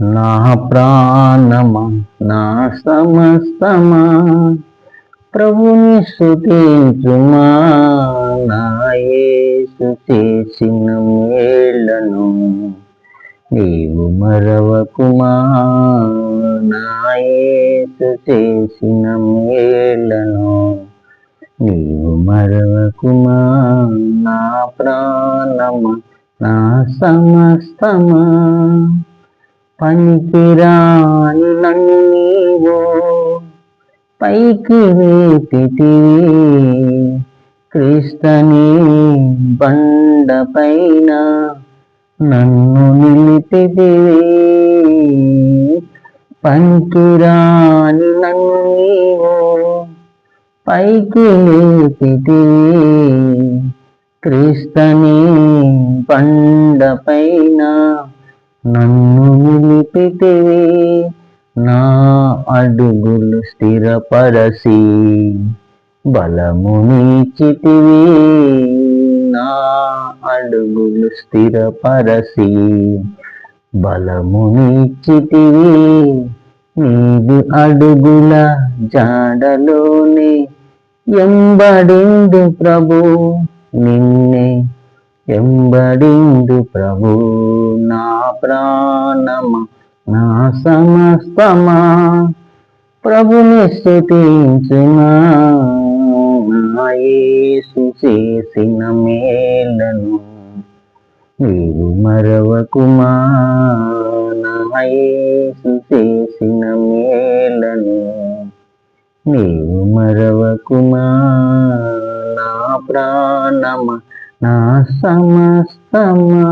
నా ప్రాణమా నా సమస్తమా ప్రభుని స్తుతించుమా. నా యేసు చేసిన మేళ్లను నీవు మరవకుమా. నా యేసు చేసిన మేళ్లను నీవు మరవకుమా. నా ప్రాణమా నా సమస్తమా పనికిరాని నన్ను నీవు పైకి వేపితివి. క్రీస్తని బండపైన నన్ను నిలిపితివి. పనికిరాని నన్ను నీవు పైకి లేపితివి. క్రీస్తని బండపైన నన్ను నిలిపితివి. నా అడుగులు స్థిరపరచి బలమునిచ్చితివి. నా అడుగులు స్థిరపరచి బలమునిచ్చితివి. నీది అడుగుల జాడలోనే ఎంబడిందు ప్రభు, నిన్నే ఎంబడిందు ప్రభు. నా ప్రాణమా నా సమస్తమా ప్రభుని స్తుతించుమా. నా యేసు చేసిన మేళ్లను నీవు మరవకుమా. నా యేసు చేసిన మేళ్లను నీవు మరవకుమా. నా ప్రాణమా నా సమస్తమా.